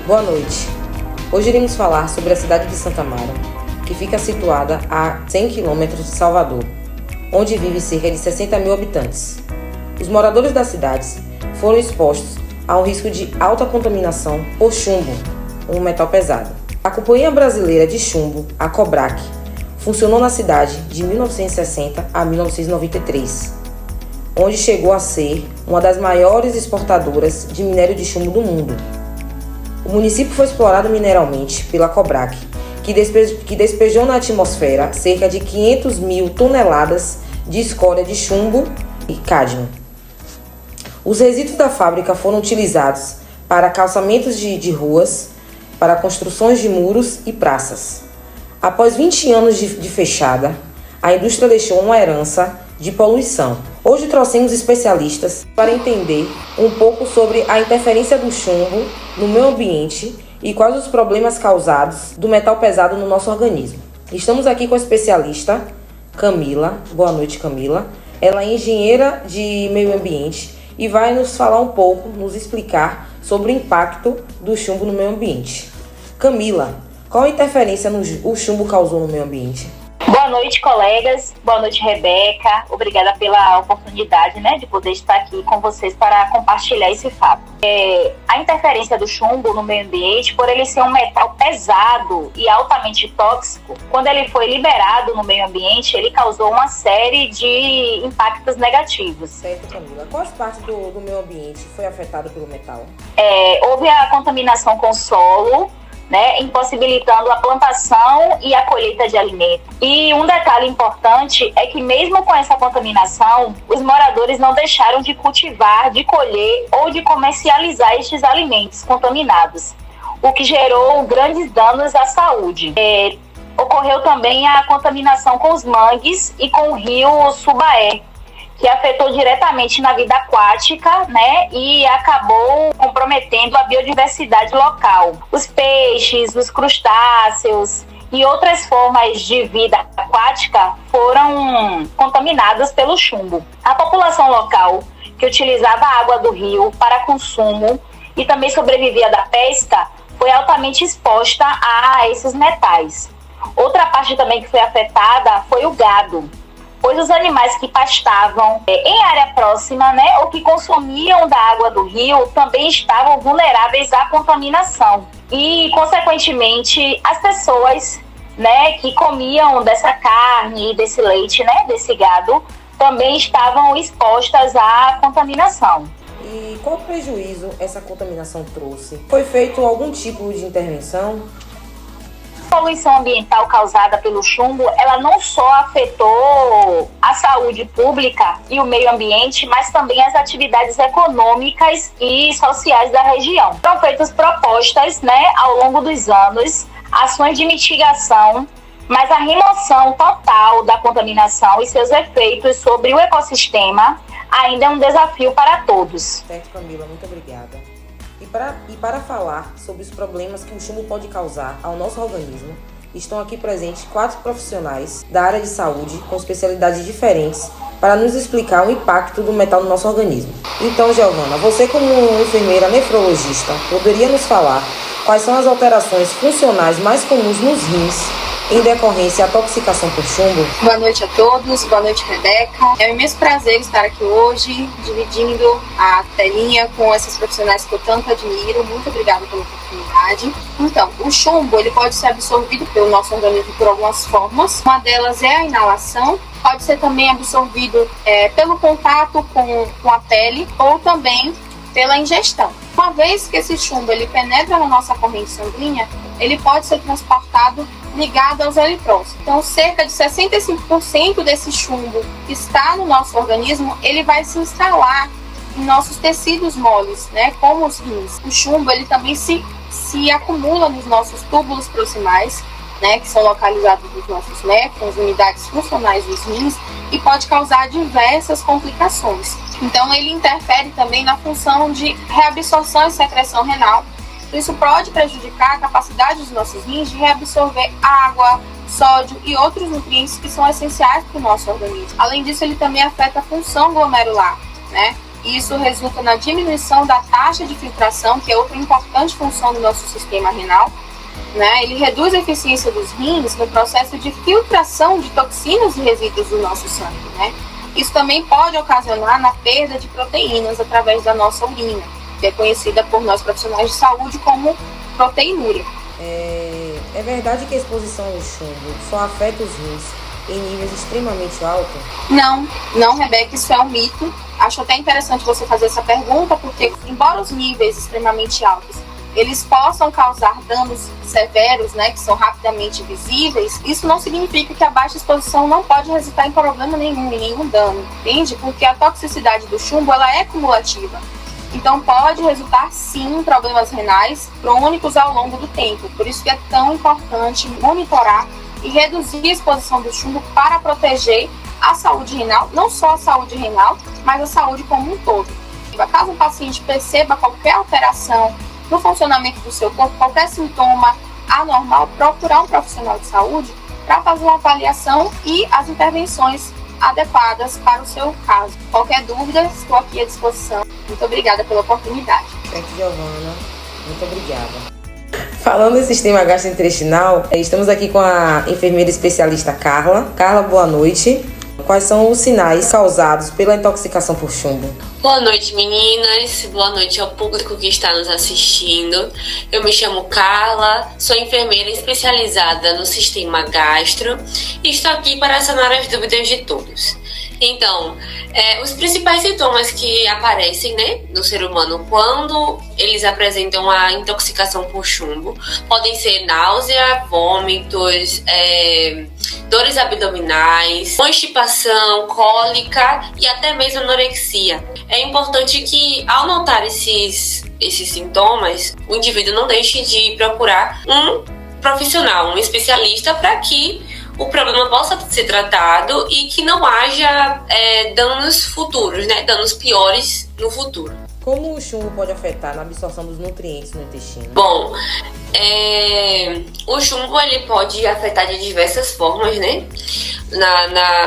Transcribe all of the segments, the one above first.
Boa noite. Hoje iremos falar sobre a cidade de Santa Amaro, que fica situada a 100 km de Salvador, onde vive cerca de 60 mil habitantes. Os moradores da cidade foram expostos a um risco de alta contaminação por chumbo, um metal pesado. A Companhia Brasileira de Chumbo, a COBRAC, funcionou na cidade de 1960 a 1993, onde chegou a ser uma das maiores exportadoras de minério de chumbo do mundo. O município foi explorado mineralmente pela COBRAC, que despejou na atmosfera cerca de 500 mil toneladas de escória de chumbo e cádmio. Os resíduos da fábrica foram utilizados para calçamentos de ruas, para construções de muros e praças. Após 20 anos de fechada, a indústria deixou uma herança de poluição. Hoje trouxemos especialistas para entender um pouco sobre a interferência do chumbo no meio ambiente e quais os problemas causados do metal pesado no nosso organismo. Estamos aqui com a especialista Camila. Boa noite, Camila. Ela é engenheira de meio ambiente e vai nos falar um pouco, nos explicar sobre o impacto do chumbo no meio ambiente. Camila, qual a interferência o chumbo causou no meio ambiente? Boa noite, colegas. Boa noite, Rebeca. Obrigada pela oportunidade, de poder estar aqui com vocês para compartilhar esse fato. A interferência do chumbo no meio ambiente, por ele ser um metal pesado e altamente tóxico, quando ele foi liberado no meio ambiente, ele causou uma série de impactos negativos. Certo, Camila. Quais partes do meio ambiente foi afetada pelo metal? Houve a contaminação com o solo, impossibilitando a plantação e a colheita de alimentos. E um detalhe importante é que mesmo com essa contaminação, os moradores não deixaram de cultivar, de colher ou de comercializar estes alimentos contaminados, o que gerou grandes danos à saúde. Ocorreu também a contaminação com os mangues e com o rio Subaé, que afetou diretamente na vida aquática, e acabou comprometendo a biodiversidade local. Os peixes, os crustáceos e outras formas de vida aquática foram contaminadas pelo chumbo. A população local, que utilizava a água do rio para consumo e também sobrevivia da pesca, foi altamente exposta a esses metais. Outra parte também que foi afetada foi o gado, pois os animais que pastavam em área próxima, ou que consumiam da água do rio, também estavam vulneráveis à contaminação. E, consequentemente, as pessoas, que comiam dessa carne e desse leite, desse gado, também estavam expostas à contaminação. E qual prejuízo essa contaminação trouxe? Foi feito algum tipo de intervenção? A poluição ambiental causada pelo chumbo, ela não só afetou a saúde pública e o meio ambiente, mas também as atividades econômicas e sociais da região. Foram feitas propostas, ao longo dos anos, ações de mitigação, mas a remoção total da contaminação e seus efeitos sobre o ecossistema ainda é um desafio para todos. Certo, Camila, muito obrigada. E para falar sobre os problemas que o chumbo pode causar ao nosso organismo, estão aqui presentes 4 profissionais da área de saúde com especialidades diferentes para nos explicar o impacto do metal no nosso organismo. Então, Giovana, você como enfermeira nefrologista, poderia nos falar quais são as alterações funcionais mais comuns nos rins em decorrência à toxicação por chumbo? Boa noite a todos, boa noite, Rebeca. É um imenso prazer estar aqui hoje, dividindo a telinha com esses profissionais que eu tanto admiro. Muito obrigada pela oportunidade. Então, o chumbo ele pode ser absorvido pelo nosso organismo por algumas formas. Uma delas é a inalação. Pode ser também absorvido pelo contato com a pele ou também pela ingestão. Uma vez que esse chumbo ele penetra na nossa corrente sanguínea, ele pode ser transportado ligado aos eletrócitos. Então, cerca de 65% desse chumbo que está no nosso organismo, ele vai se instalar em nossos tecidos moles, como os rins. O chumbo ele também se acumula nos nossos túbulos proximais, que são localizados nos nossos néfrons, unidades funcionais dos rins, e pode causar diversas complicações. Então, ele interfere também na função de reabsorção e secreção renal. Isso pode prejudicar a capacidade dos nossos rins de reabsorver água, sódio e outros nutrientes que são essenciais para o nosso organismo. Além disso, ele também afeta a função glomerular, Isso resulta na diminuição da taxa de filtração, que é outra importante função do nosso sistema renal, né? Ele reduz a eficiência dos rins no processo de filtração de toxinas e resíduos do nosso sangue, né? Isso também pode ocasionar na perda de proteínas através da nossa urina, que é conhecida por nós profissionais de saúde como proteinúria. É verdade que a exposição ao chumbo só afeta os rins em níveis extremamente altos? Não, Rebeca, isso é um mito. Acho até interessante você fazer essa pergunta, porque embora os níveis extremamente altos eles possam causar danos severos, né, que são rapidamente visíveis, isso não significa que a baixa exposição não pode resultar em problema nenhum, em nenhum dano, entende? Porque a toxicidade do chumbo, ela é cumulativa. Então pode resultar sim em problemas renais crônicos ao longo do tempo. Por isso que é tão importante monitorar e reduzir a exposição do chumbo para proteger a saúde renal, não só a saúde renal, mas a saúde como um todo. Caso o paciente perceba qualquer alteração no funcionamento do seu corpo, qualquer sintoma anormal, procurar um profissional de saúde para fazer uma avaliação e as intervenções adequadas para o seu caso. Qualquer dúvida, estou aqui à disposição. Muito obrigada pela oportunidade. Certo, Giovana. Muito obrigada. Falando em sistema gastrointestinal, estamos aqui com a enfermeira especialista Carla. Carla, boa noite. Quais são os sinais causados pela intoxicação por chumbo? Boa noite, meninas. Boa noite ao público que está nos assistindo. Eu me chamo Carla, sou enfermeira especializada no sistema gastro e estou aqui para sanar as dúvidas de todos. Então, os principais sintomas que aparecem, né, no ser humano quando eles apresentam a intoxicação por chumbo podem ser náusea, vômitos, dores abdominais, constipação, cólica e até mesmo anorexia. É importante que, ao notar esses sintomas, o indivíduo não deixe de procurar um profissional, um especialista, para que o problema possa ser tratado e que não haja danos futuros, né? Danos piores no futuro. Como o chumbo pode afetar na absorção dos nutrientes no intestino? Bom, o chumbo ele pode afetar de diversas formas, né?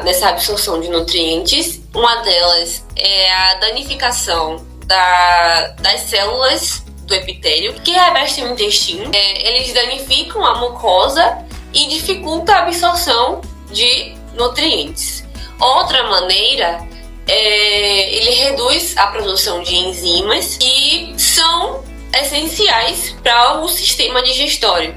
Nessa absorção de nutrientes. Uma delas é a danificação das células do epitélio que revestem o intestino. Eles danificam a mucosa e dificulta a absorção de nutrientes. Outra maneira, ele reduz a produção de enzimas que são essenciais para o sistema digestório.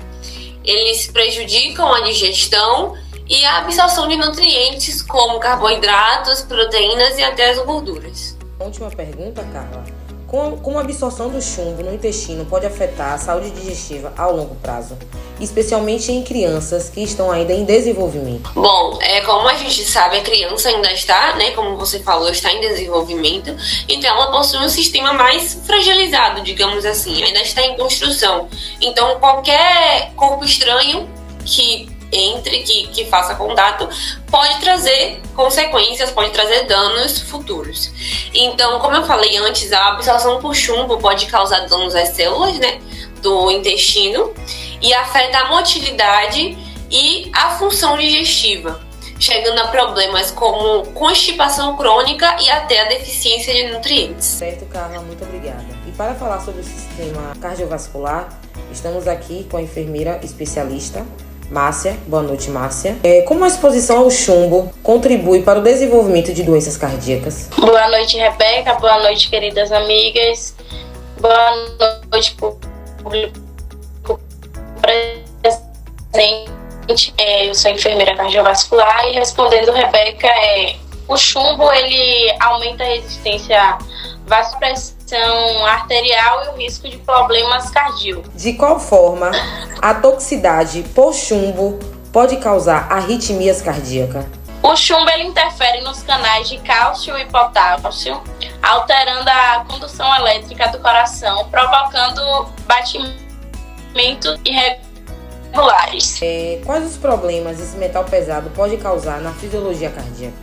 Eles prejudicam a digestão e a absorção de nutrientes como carboidratos, proteínas e até as gorduras. Última pergunta, Carla. Como a absorção do chumbo no intestino pode afetar a saúde digestiva ao longo prazo, especialmente em crianças que estão ainda em desenvolvimento? Bom, como a gente sabe, a criança ainda está, né, como você falou, está em desenvolvimento, então ela possui um sistema mais fragilizado, digamos assim, ainda está em construção. Então, qualquer corpo estranho que entre, que faça contato, pode trazer consequências, pode trazer danos futuros. Então, como eu falei antes, a absorção por chumbo pode causar danos às células, né, do intestino e afeta a motilidade e a função digestiva, chegando a problemas como constipação crônica e até a deficiência de nutrientes. Certo, Carla, muito obrigada. E para falar sobre o sistema cardiovascular, estamos aqui com a enfermeira especialista Márcia. Boa noite, Márcia. Como a exposição ao chumbo contribui para o desenvolvimento de doenças cardíacas? Boa noite, Rebeca. Boa noite, queridas amigas. Boa noite, público presente. Eu sou enfermeira cardiovascular e respondendo, Rebeca, o chumbo ele aumenta a resistência vasopressão arterial e o risco de problemas cardíacos. De qual forma a toxicidade por chumbo pode causar arritmias cardíacas? O chumbo ele interfere nos canais de cálcio e potássio, alterando a condução elétrica do coração, provocando batimentos irregulares. Quais os problemas esse metal pesado pode causar na fisiologia cardíaca?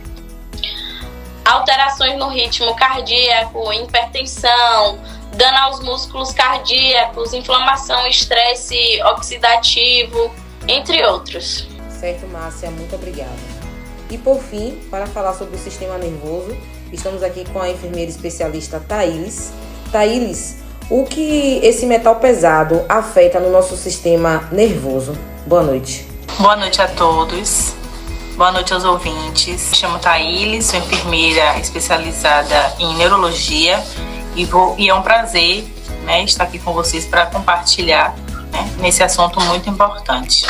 Alterações no ritmo cardíaco, hipertensão, dano aos músculos cardíacos, inflamação, estresse oxidativo, entre outros. Certo, Márcia, muito obrigada. E por fim, para falar sobre o sistema nervoso, Estamos aqui com a enfermeira especialista Thaílis. Thaílis, o que esse metal pesado afeta no nosso sistema nervoso? Boa noite. Boa noite a todos. Boa noite aos ouvintes. Me chamo Thaílis, sou enfermeira especializada em neurologia e é um prazer, estar aqui com vocês para compartilhar, nesse assunto muito importante.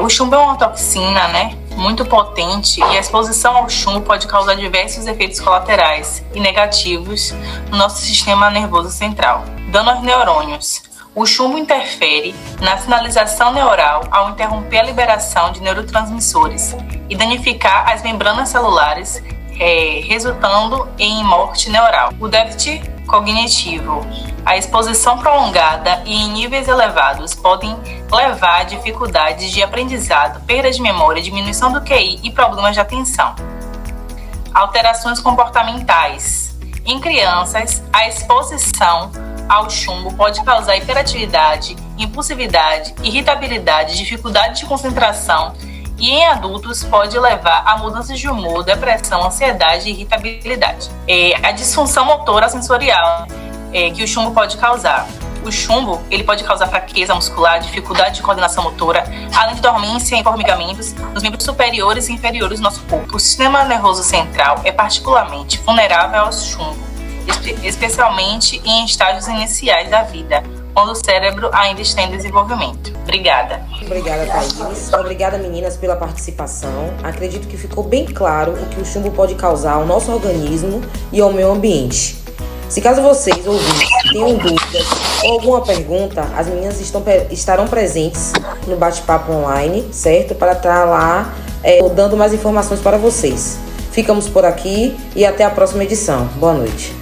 O chumbo é uma toxina, muito potente, e a exposição ao chumbo pode causar diversos efeitos colaterais e negativos no nosso sistema nervoso central, dano aos neurônios. O chumbo interfere na sinalização neural ao interromper a liberação de neurotransmissores e danificar as membranas celulares, resultando em morte neural. O déficit cognitivo. A exposição prolongada e em níveis elevados podem levar a dificuldades de aprendizado, perda de memória, diminuição do QI e problemas de atenção. Alterações comportamentais. Em crianças, a exposição ao chumbo pode causar hiperatividade, impulsividade, irritabilidade, dificuldade de concentração, e em adultos pode levar a mudanças de humor, depressão, ansiedade e irritabilidade. A disfunção motora sensorial que o chumbo pode causar. O chumbo ele pode causar fraqueza muscular, dificuldade de coordenação motora, além de dormência e formigamentos nos membros superiores e inferiores do nosso corpo. O sistema nervoso central é particularmente vulnerável ao chumbo, especialmente em estágios iniciais da vida, quando o cérebro ainda está em desenvolvimento. Obrigada. Obrigada, Thaílis. Obrigada, meninas, pela participação. Acredito que ficou bem claro o que o chumbo pode causar ao nosso organismo e ao meio ambiente. Se caso vocês ouvintes tenham dúvidas ou alguma pergunta, as meninas estarão presentes no bate-papo online, certo? Para estar lá dando mais informações para vocês. Ficamos por aqui e até a próxima edição. Boa noite.